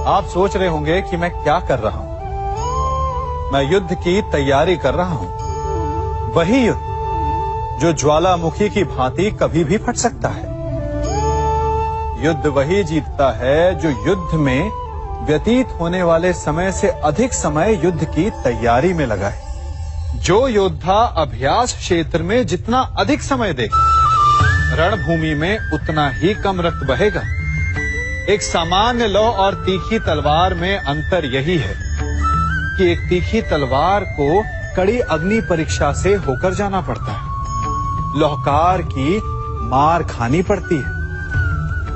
आप सोच रहे होंगे कि मैं क्या कर रहा हूं। मैं युद्ध की तैयारी कर रहा हूं। वही युद्ध जो ज्वालामुखी की भांति कभी भी फट सकता है। युद्ध वही जीतता है जो युद्ध में व्यतीत होने वाले समय से अधिक समय युद्ध की तैयारी में लगाए। जो योद्धा अभ्यास क्षेत्र में जितना अधिक समय देगा, रणभूमि में उतना ही कम रक्त बहेगा। एक सामान्य लौह और तीखी तलवार में अंतर यही है कि एक तीखी तलवार को कड़ी अग्नि परीक्षा से होकर जाना पड़ता है। लौहकार की मार खानी पड़ती है।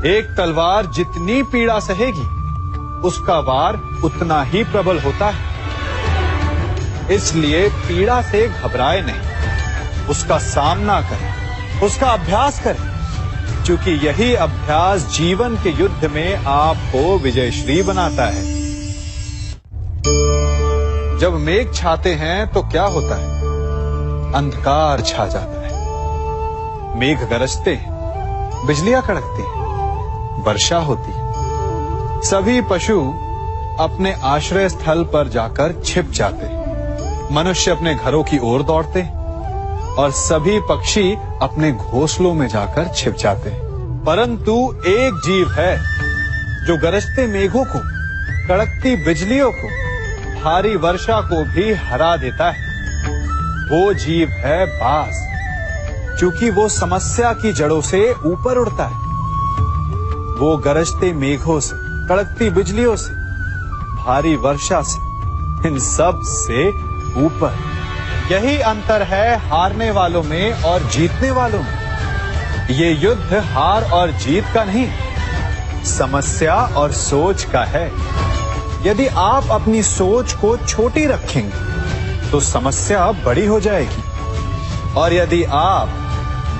एक तलवार जितनी पीड़ा सहेगी, उसका वार उतना ही प्रबल होता है। इसलिए पीड़ा से घबराए नहीं, उसका सामना करें, उसका अभ्यास करें, क्योंकि यही अभ्यास जीवन के युद्ध में आपको विजयश्री बनाता है। जब मेघ छाते हैं तो क्या होता है? अंधकार छा जाता है। मेघ गरजते हैं, बिजलियां कड़कती हैं, वर्षा होती है। सभी पशु अपने आश्रय स्थल पर जाकर छिप जाते हैं। मनुष्य अपने घरों की ओर दौड़ते हैं और सभी पक्षी अपने घोंसलों में जाकर छिप जाते हैं। परंतु एक जीव है जो गरजते मेघों को, कड़कती बिजलियों को, भारी वर्षा को भी हरा देता है। वो जीव है बाज, क्योंकि वो समस्या की जड़ों से ऊपर उड़ता है। वो गरजते मेघों से, कड़कती बिजलियों से, भारी वर्षा से, इन सब से ऊपर। यही अंतर है हारने वालों में और जीतने वालों में। ये युद्ध हार और जीत का नहीं, समस्या और सोच का है। यदि आप अपनी सोच को छोटी रखेंगे तो समस्या बड़ी हो जाएगी, और यदि आप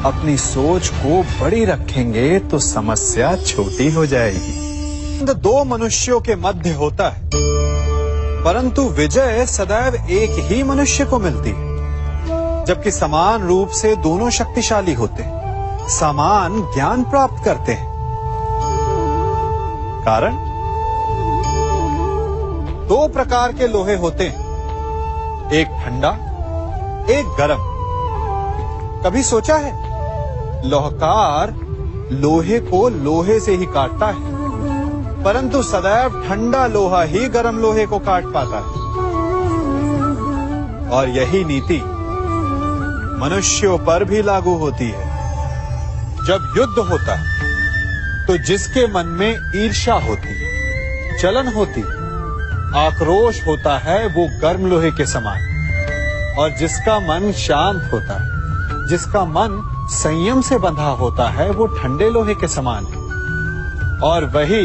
अपनी सोच को बड़ी रखेंगे तो समस्या छोटी हो जाएगी। दो मनुष्यों के मध्य होता है, परंतु विजय सदैव एक ही मनुष्य को मिलती है। जबकि समान रूप से दोनों शक्तिशाली होते हैं, समान ज्ञान प्राप्त करते हैं। कारण, दो प्रकार के लोहे होते हैं, एक ठंडा, एक गर्म। कभी सोचा है? लौहकार लोहे को लोहे से ही काटता है, परंतु सदैव ठंडा लोहा ही गर्म लोहे को काट पाता है। और यही नीति मनुष्यों पर भी लागू होती है। जब युद्ध होता है तो जिसके मन में ईर्ष्या होती है, जलन होती है, आक्रोश होता है, वो गर्म लोहे के समान। और जिसका मन शांत होता है, जिसका मन संयम से बंधा होता है, वो ठंडे लोहे के समान है। और वही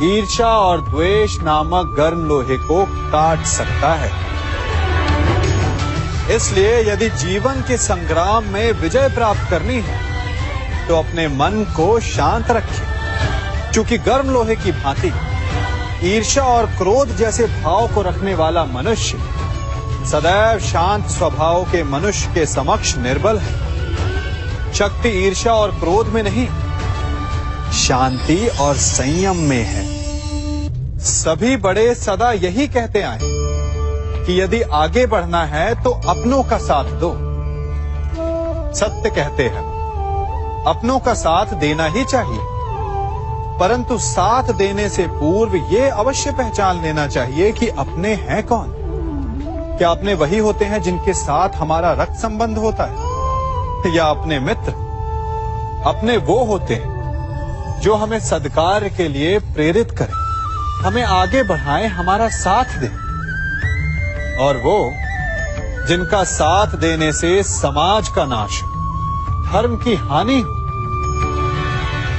ईर्ष्या और द्वेष नामक गर्म लोहे को काट सकता है। इसलिए यदि जीवन के संग्राम में विजय प्राप्त करनी है तो अपने मन को शांत रखें, क्योंकि गर्म लोहे की भांति ईर्ष्या और क्रोध जैसे भाव को रखने वाला मनुष्य सदैव शांत स्वभाव के मनुष्य के समक्ष निर्बल है। शक्ति ईर्ष्या और क्रोध में नहीं, शांति और संयम में है। सभी बड़े सदा यही कहते आए कि यदि आगे बढ़ना है तो अपनों का साथ दो। सत्य कहते हैं, अपनों का साथ देना ही चाहिए, परंतु साथ देने से पूर्व ये अवश्य पहचान लेना चाहिए कि अपने हैं कौन। क्या अपने वही होते हैं जिनके साथ हमारा रक्त संबंध होता है, या अपने मित्र? अपने वो होते हैं जो हमें सद्कार्य के लिए प्रेरित करें, हमें आगे बढ़ाएं, हमारा साथ दें। और वो जिनका साथ देने से समाज का नाश हो, धर्म की हानि हो,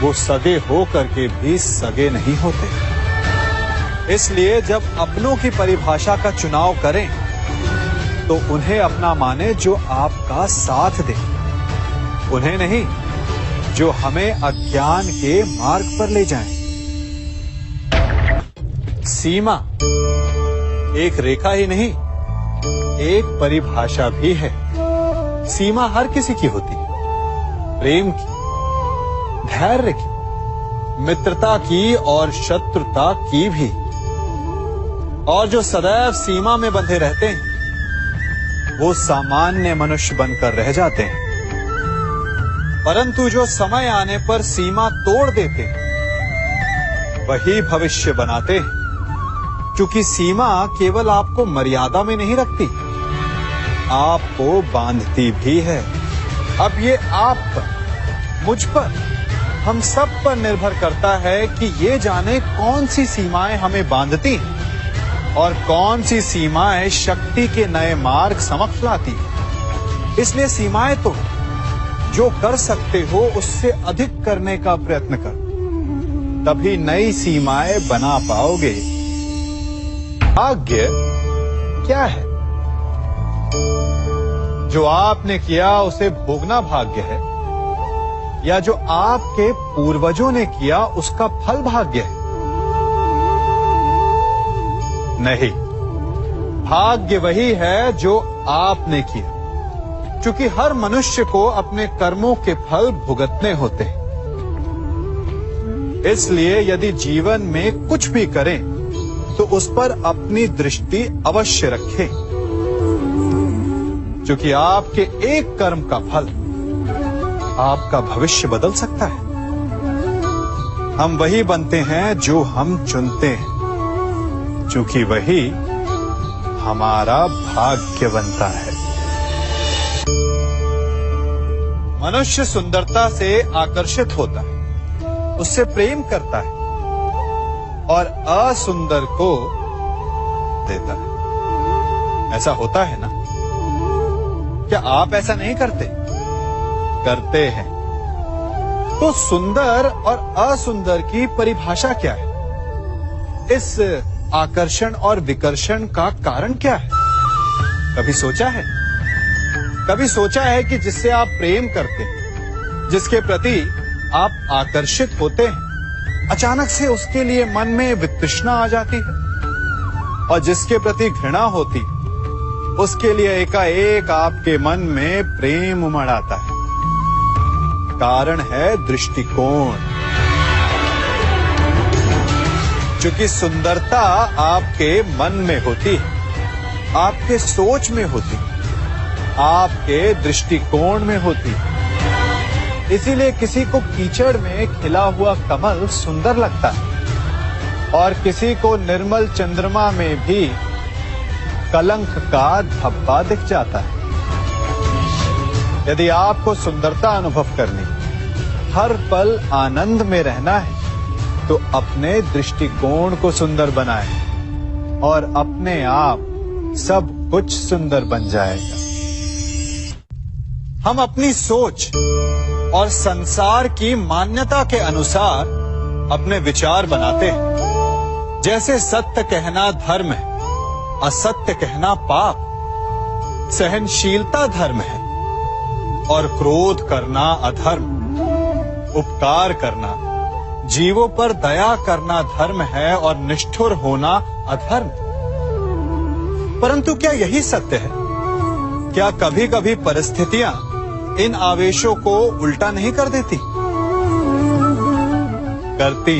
वो सगे हो करके भी सगे नहीं होते। इसलिए जब अपनों की परिभाषा का चुनाव करें तो उन्हें अपना माने जो आपका साथ दे, उन्हें नहीं जो हमें अज्ञान के मार्ग पर ले जाएं। सीमा एक रेखा ही नहीं, एक परिभाषा भी है। सीमा हर किसी की होती है, प्रेम की, धैर्य की, मित्रता की और शत्रुता की भी। और जो सदैव सीमा में बंधे रहते हैं वो सामान्य मनुष्य बनकर रह जाते हैं, परंतु जो समय आने पर सीमा तोड़ देते हैं वही भविष्य बनाते हैं, क्योंकि सीमा केवल आपको मर्यादा में नहीं रखती, आपको बांधती भी है। अब ये आप पर, मुझ पर, हम सब पर निर्भर करता है कि ये जाने कौन सी सीमाएं हमें बांधती हैं और कौन सी सीमाएं शक्ति के नए मार्ग समक्ष लाती हैं। इसलिए सीमाएं तो जो कर सकते हो उससे अधिक करने का प्रयत्न करो, तभी नई सीमाएं बना पाओगे। भाग्य क्या है? जो आपने किया उसे भोगना भाग्य है, या जो आपके पूर्वजों ने किया उसका फल भाग्य है? नहीं, भाग्य वही है जो आपने किया, क्योंकि हर मनुष्य को अपने कर्मों के फल भुगतने होते हैं। इसलिए यदि जीवन में कुछ भी करें तो उस पर अपनी दृष्टि अवश्य रखें, क्योंकि आपके एक कर्म का फल आपका भविष्य बदल सकता है। हम वही बनते हैं जो हम चुनते हैं, क्योंकि वही हमारा भाग्य बनता है। मनुष्य सुंदरता से आकर्षित होता है, उससे प्रेम करता है और असुंदर को देता है। ऐसा होता है ना? क्या आप ऐसा नहीं करते? करते हैं। तो सुंदर और असुंदर की परिभाषा क्या है? इस आकर्षण और विकर्षण का कारण क्या है? कभी सोचा है? कभी सोचा है कि जिससे आप प्रेम करते हैं, जिसके प्रति आप आकर्षित होते हैं, अचानक से उसके लिए मन में वितृष्णा आ जाती है, और जिसके प्रति घृणा होती उसके लिए एकाएक आपके मन में प्रेम उमड़ आता है। कारण है दृष्टिकोण। क्योंकि सुंदरता आपके मन में होती है, आपके सोच में होती है, आपके दृष्टिकोण में होती है। इसीलिए किसी को कीचड़ में खिला हुआ कमल सुंदर लगता है, और किसी को निर्मल चंद्रमा में भी कलंक का धब्बा दिख जाता है। यदि आपको सुंदरता अनुभव करनी, हर पल आनंद में रहना है, तो अपने दृष्टिकोण को सुंदर बनाएं और अपने आप सब कुछ सुंदर बन जाएगा। हम अपनी सोच और संसार की मान्यता के अनुसार अपने विचार बनाते हैं। जैसे सत्य कहना धर्म है, असत्य कहना पाप, सहनशीलता धर्म है और क्रोध करना अधर्म, उपकार करना, जीवों पर दया करना धर्म है और निष्ठुर होना अधर्म। परंतु क्या यही सत्य है? क्या कभी कभी परिस्थितियां इन आवेशों को उल्टा नहीं कर देती? करती।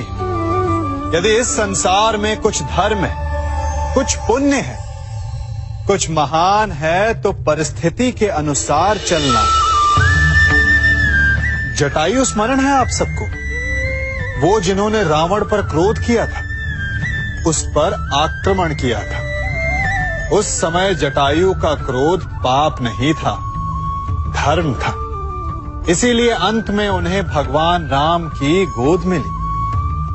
यदि इस संसार में कुछ धर्म है, कुछ पुण्य है, कुछ महान है, तो परिस्थिति के अनुसार चलना। जटायु स्मरण है आप सबको, वो जिन्होंने रावण पर क्रोध किया था, उस पर आक्रमण किया था। उस समय जटायु का क्रोध पाप नहीं था, धर्म था। इसीलिए अंत में उन्हें भगवान राम की गोद मिली।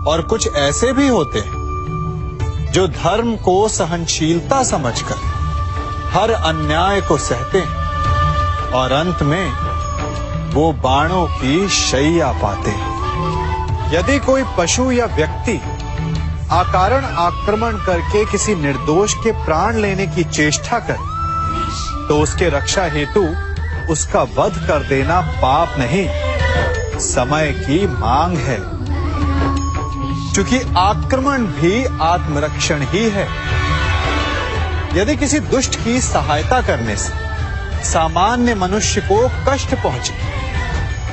और कुछ ऐसे भी होते हैं जो धर्म को सहनशीलता समझकर हर अन्याय को सहते हैं और अंत में वो बाणों की शैया पाते हैं। यदि कोई पशु या व्यक्ति अकारण आक्रमण करके किसी निर्दोष के प्राण लेने की चेष्टा करे, तो उसके रक्षा हेतु उसका वध कर देना पाप नहीं, समय की मांग है। क्योंकि आक्रमण भी आत्मरक्षण ही है। यदि किसी दुष्ट की सहायता करने से सामान्य मनुष्य को कष्ट पहुंचे,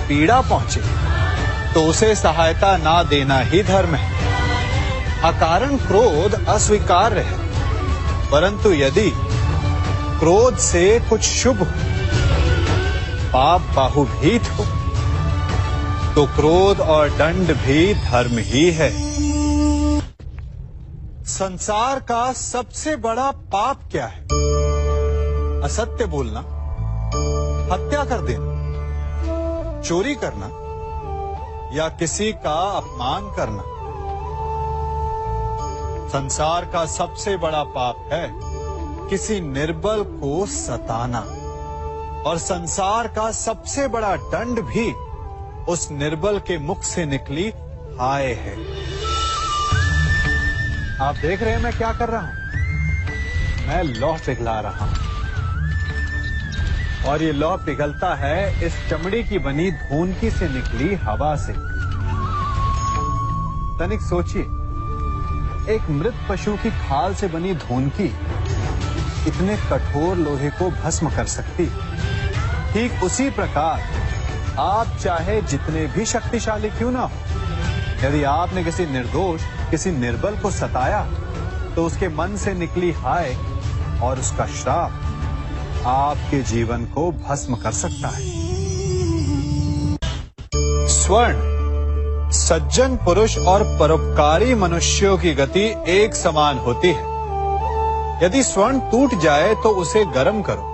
पीड़ा पहुंचे, तो उसे सहायता ना देना ही धर्म है। अकारण क्रोध अस्वीकार्य है, परंतु यदि क्रोध से कुछ शुभ हो, पाप बाहुभीत हो, तो क्रोध और दंड भी धर्म ही है। संसार का सबसे बड़ा पाप क्या है? असत्य बोलना, हत्या कर देना, चोरी करना या किसी का अपमान करना। संसार का सबसे बड़ा पाप है किसी निर्बल को सताना, और संसार का सबसे बड़ा दंड भी उस निर्बल के मुख से निकली हाय है। आप देख रहे हैं मैं क्या कर रहा हूं? मैं लौह पिघला रहा हूं, और ये लौह पिघलता है इस चमड़ी की बनी धूनकी से निकली हवा से। तनिक सोचिए, एक मृत पशु की खाल से बनी धूनकी इतने कठोर लोहे को भस्म कर सकती। ठीक उसी प्रकार आप चाहे जितने भी शक्तिशाली क्यों ना हो, यदि आपने किसी निर्दोष, किसी निर्बल को सताया, तो उसके मन से निकली हाय और उसका श्राप आपके जीवन को भस्म कर सकता है। स्वर्ण, सज्जन पुरुष और परोपकारी मनुष्यों की गति एक समान होती है। यदि स्वर्ण टूट जाए तो उसे गर्म करो,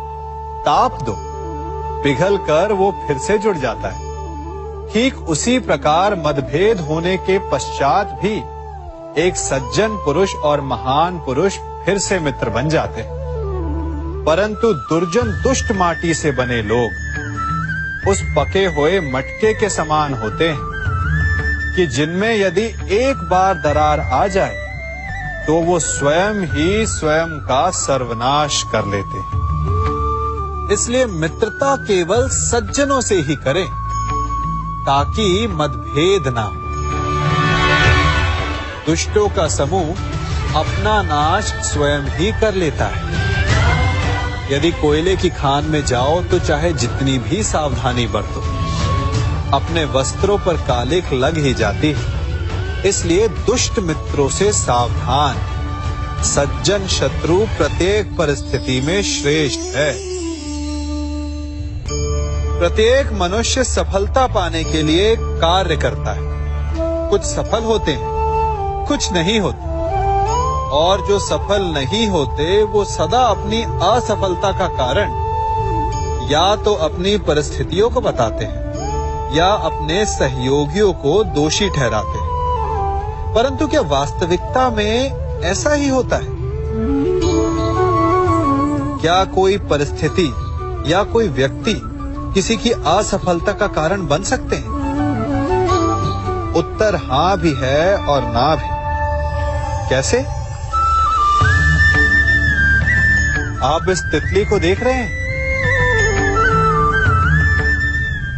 ताप दो, पिघल कर वो फिर से जुड़ जाता है। ठीक उसी प्रकार मतभेद होने के पश्चात भी एक सज्जन पुरुष और महान पुरुष फिर से मित्र बन जाते हैं। परंतु दुर्जन दुष्ट माटी से बने लोग उस पके हुए मटके के समान होते हैं कि जिनमें यदि एक बार दरार आ जाए तो वो स्वयं ही स्वयं का सर्वनाश कर लेते हैं। इसलिए मित्रता केवल सज्जनों से ही करें ताकि मतभेद ना हो। दुष्टों का समूह अपना नाश स्वयं ही कर लेता है। यदि कोयले की खान में जाओ तो चाहे जितनी भी सावधानी बरतो, अपने वस्त्रों पर कालिख लग ही जाती है। इसलिए दुष्ट मित्रों से सावधान। सज्जन शत्रु प्रत्येक परिस्थिति में श्रेष्ठ है। प्रत्येक मनुष्य सफलता पाने के लिए कार्य करता है। कुछ सफल होते हैं, कुछ नहीं होते, और जो सफल नहीं होते वो सदा अपनी असफलता का कारण या तो अपनी परिस्थितियों को बताते हैं या अपने सहयोगियों को दोषी ठहराते हैं। परंतु क्या वास्तविकता में ऐसा ही होता है? क्या कोई परिस्थिति या कोई व्यक्ति किसी की असफलता का कारण बन सकते हैं? उत्तर हां भी है और ना भी। कैसे? आप इस तितली को देख रहे हैं?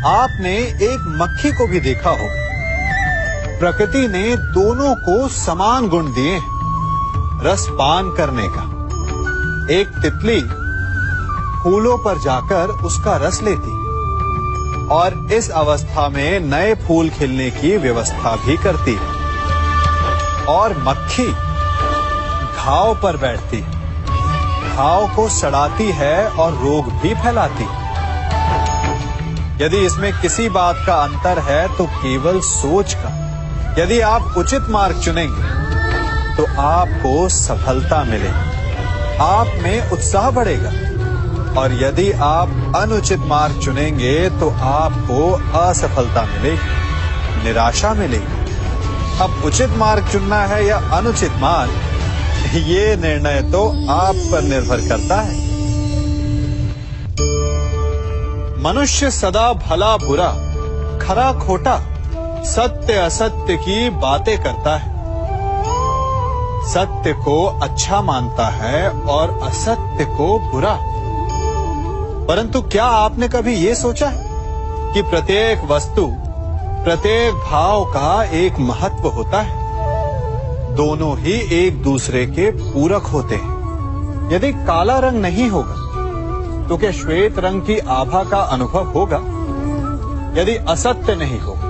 आपने एक मक्खी को भी देखा होगा। प्रकृति ने दोनों को समान गुण दिए हैं रस पान करने का। एक तितली फूलों पर जाकर उसका रस लेती और इस अवस्था में नए फूल खिलने की व्यवस्था भी करती है, और मक्खी घाव पर बैठती है, घाव को सड़ाती है और रोग भी फैलाती है। यदि इसमें किसी बात का अंतर है तो केवल सोच का। यदि आप उचित मार्ग चुनेंगे तो आपको सफलता मिलेगी, आप में उत्साह बढ़ेगा, और यदि आप अनुचित मार्ग चुनेंगे तो आपको असफलता मिलेगी, निराशा मिलेगी। अब उचित मार्ग चुनना है या अनुचित मार्ग, ये निर्णय तो आप पर निर्भर करता है। मनुष्य सदा भला बुरा, खरा खोटा, सत्य असत्य की बातें करता है। सत्य को अच्छा मानता है और असत्य को बुरा। परंतु क्या आपने कभी ये सोचा है कि प्रत्येक वस्तु, प्रत्येक भाव का एक महत्व होता है? दोनों ही एक दूसरे के पूरक होते हैं। यदि काला रंग नहीं होगा तो क्या श्वेत रंग की आभा का अनुभव होगा? यदि असत्य नहीं होगा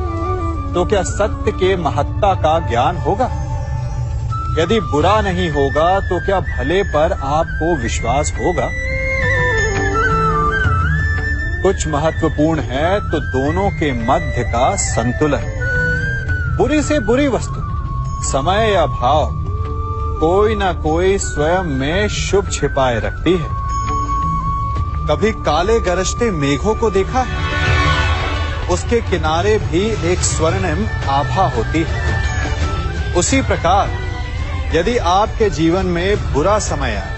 तो क्या सत्य के महत्ता का ज्ञान होगा? यदि बुरा नहीं होगा तो क्या भले पर आपको विश्वास होगा? कुछ महत्वपूर्ण है तो दोनों के मध्य का संतुलन। बुरी से बुरी वस्तु, समय या भाव, कोई ना कोई स्वयं में शुभ छिपाए रखती है। कभी काले गरजते मेघों को देखा है? उसके किनारे भी एक स्वर्णिम आभा होती है। उसी प्रकार यदि आपके जीवन में बुरा समय आए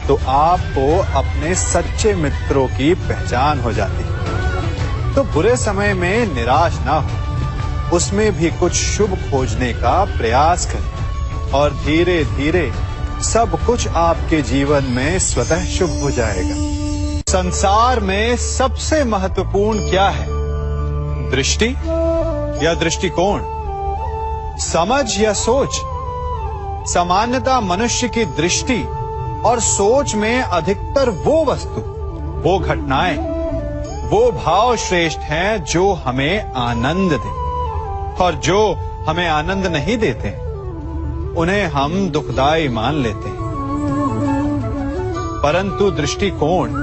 तो आपको अपने सच्चे मित्रों की पहचान हो जाती है। तो बुरे समय में निराश ना हो, उसमें भी कुछ शुभ खोजने का प्रयास करें और धीरे धीरे सब कुछ आपके जीवन में स्वतः शुभ हो जाएगा। संसार में सबसे महत्वपूर्ण क्या है? दृष्टि या दृष्टिकोण, समझ या सोच? सामान्यतः मनुष्य की दृष्टि और सोच में अधिकतर वो वस्तु, वो घटनाएं, वो भाव श्रेष्ठ हैं जो हमें आनंद दे, और जो हमें आनंद नहीं देते उन्हें हम दुखदाई मान लेते हैं। परंतु दृष्टिकोण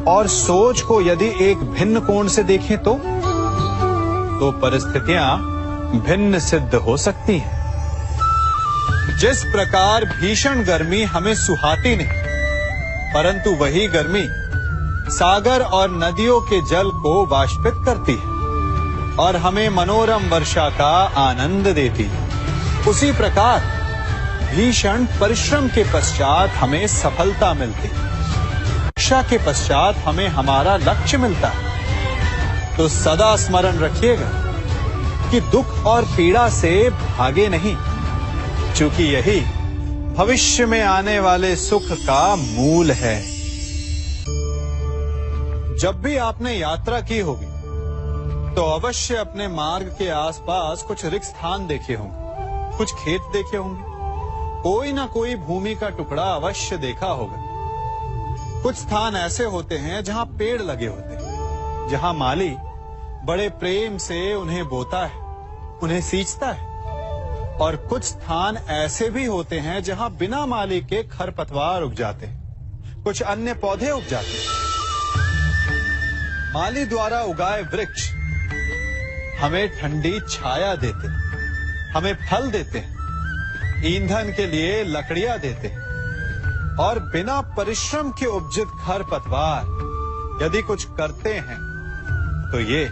और सोच को यदि एक भिन्न कोण से देखें तो परिस्थितियां भिन्न सिद्ध हो सकती हैं। जिस प्रकार भीषण गर्मी हमें सुहाती नहीं, परंतु वही गर्मी सागर और नदियों के जल को वाष्पित करती है और हमें मनोरम वर्षा का आनंद देती है, उसी प्रकार भीषण परिश्रम के पश्चात हमें सफलता मिलती है। शिक्षा के पश्चात हमें हमारा लक्ष्य मिलता है। तो सदा स्मरण रखिएगा कि दुख और पीड़ा से भागे नहीं, क्योंकि यही भविष्य में आने वाले सुख का मूल है। जब भी आपने यात्रा की होगी तो अवश्य अपने मार्ग के आसपास कुछ रिक्त स्थान देखे होंगे, कुछ खेत देखे होंगे, कोई ना कोई भूमि का टुकड़ा अवश्य देखा होगा। कुछ स्थान ऐसे होते हैं जहां पेड़ लगे होते हैं, जहां माली बड़े प्रेम से उन्हें बोता है, उन्हें सींचता है। और कुछ स्थान ऐसे भी होते हैं जहां बिना माली के खरपतवार उग जाते हैं, कुछ अन्य पौधे उग जाते हैं। माली द्वारा उगाए वृक्ष हमें ठंडी छाया देते हैं, हमें फल देते हैं, ईंधन के लिए लकड़ियां देते हैं। और बिना परिश्रम के उपजित खरपतवार यदि कुछ करते हैं तो ये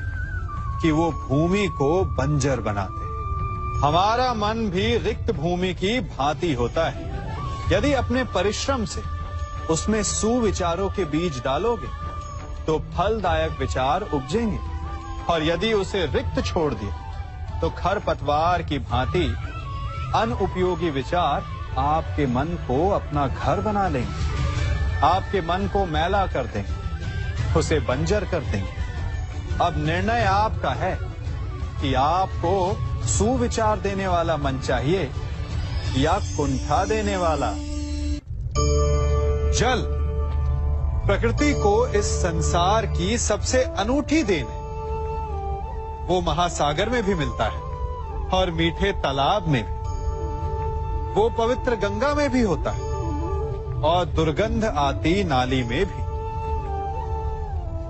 कि वो भूमि को बंजर बनाते हैं। हमारा मन भी रिक्त भूमि की भांति होता है। यदि अपने परिश्रम से उसमें सुविचारों के बीज डालोगे तो फलदायक विचार उपजेंगे, और यदि उसे रिक्त छोड़ दिया तो खरपतवार की भांति अनुपयोगी विचार आपके मन को अपना घर बना लेंगे, आपके मन को मैला कर देंगे, उसे बंजर कर देंगे। अब निर्णय आपका है कि आपको सुविचार देने वाला मन चाहिए या कुंठा देने वाला। जल प्रकृति को इस संसार की सबसे अनूठी देन है। वो महासागर में भी मिलता है और मीठे तालाब में भी, वो पवित्र गंगा में भी होता है और दुर्गंध आती नाली में भी।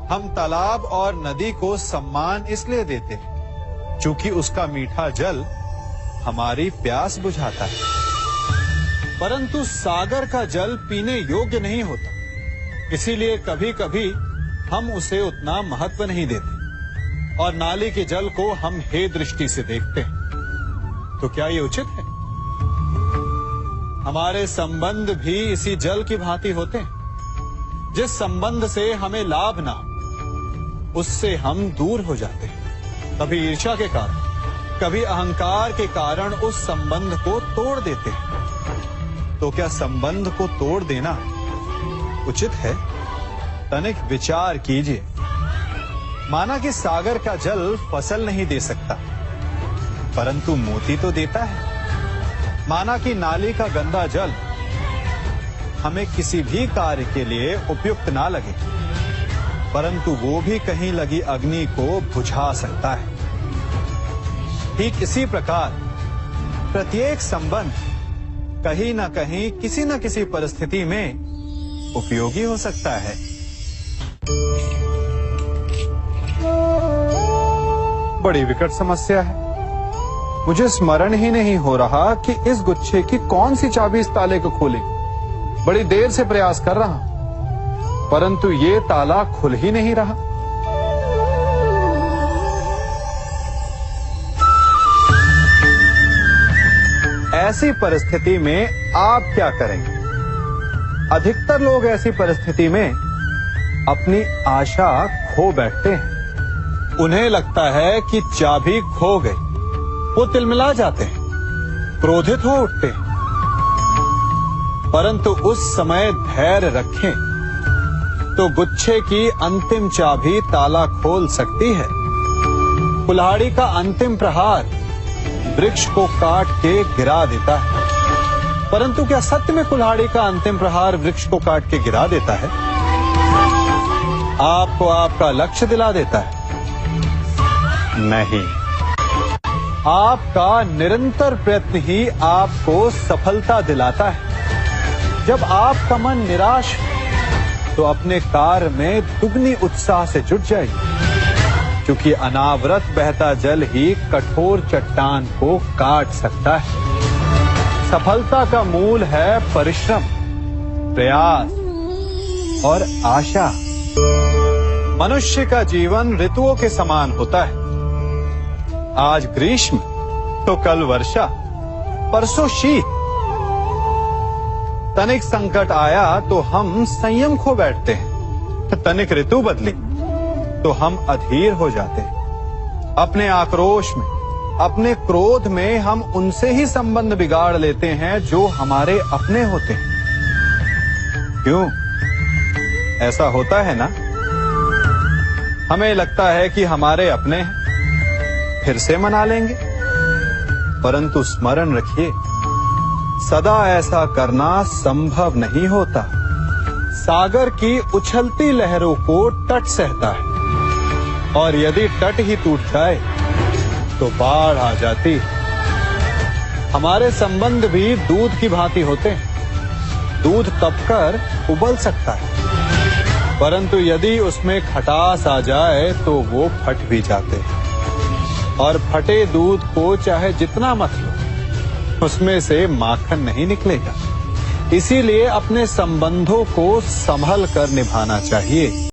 हम तालाब और नदी को सम्मान इसलिए देते हैं क्योंकि उसका मीठा जल हमारी प्यास बुझाता है, परंतु सागर का जल पीने योग्य नहीं होता, इसीलिए कभी कभी हम उसे उतना महत्व नहीं देते और नाली के जल को हम हे दृष्टि से देखते हैं। तो क्या ये उचित है? हमारे संबंध भी इसी जल की भांति होते हैं। जिस संबंध से हमें लाभ ना हो उससे हम दूर हो जाते हैं। कभी ईर्ष्या के कारण, कभी अहंकार के कारण उस संबंध को तोड़ देते हैं। तो क्या संबंध को तोड़ देना उचित है? तनिक विचार कीजिए। माना कि सागर का जल फसल नहीं दे सकता, परंतु मोती तो देता है। माना कि नाली का गंदा जल हमें किसी भी कार्य के लिए उपयुक्त ना लगे, परंतु वो भी कहीं लगी अग्नि को बुझा सकता है। ठीक इसी प्रकार प्रत्येक संबंध कहीं ना कहीं किसी न किसी परिस्थिति में उपयोगी हो सकता है। बड़ी विकट समस्या है। मुझे स्मरण ही नहीं हो रहा कि इस गुच्छे की कौन सी चाबी इस ताले को खोलेगी। बड़ी देर से प्रयास कर रहा हूं, परंतु ये ताला खुल ही नहीं रहा। ऐसी परिस्थिति में आप क्या करेंगे? अधिकतर लोग ऐसी परिस्थिति में अपनी आशा खो बैठते हैं। उन्हें लगता है कि चाबी खो गई। वो तिलमिला जाते हैं, क्रोधित हो उठते हैं। परंतु उस समय धैर्य रखें तो गुच्छे की अंतिम चाबी ताला खोल सकती है। कुल्हाड़ी का अंतिम प्रहार वृक्ष को काट के गिरा देता है, परंतु क्या सत्य में कुल्हाड़ी का अंतिम प्रहार वृक्ष को काट के गिरा देता है? आपको आपका लक्ष्य दिला देता है? नहीं। आपका निरंतर प्रयत्न ही आपको सफलता दिलाता है। जब आपका मन निराश है तो अपने कार्य में दुगनी उत्साह से जुट जाइए, क्योंकि अनावरत बहता जल ही कठोर चट्टान को काट सकता है। सफलता का मूल है परिश्रम, प्रयास और आशा। मनुष्य का जीवन ऋतुओं के समान होता है। आज ग्रीष्म तो कल वर्षा, परसों शीत। तनिक संकट आया तो हम संयम खो बैठते हैं। तनिक ऋतु बदली तो हम अधीर हो जाते हैं। अपने आक्रोश में, अपने क्रोध में हम उनसे ही संबंध बिगाड़ लेते हैं जो हमारे अपने होते हैं। क्यों ऐसा होता है ना? हमें लगता है कि हमारे अपने हैं, फिर से मना लेंगे। परंतु स्मरण रखिए, सदा ऐसा करना संभव नहीं होता। सागर की उछलती लहरों को तट सहता है, और यदि तट ही टूट जाए तो बाढ़ आ जाती। हमारे संबंध भी दूध की भांति होते हैं। दूध तपकर उबल सकता है, परंतु यदि उसमें खटास आ जाए तो वो फट भी जाते हैं। और फटे दूध को चाहे जितना मत लो, उसमें से माखन नहीं निकलेगा। इसीलिए अपने संबंधों को संभल कर निभाना चाहिए।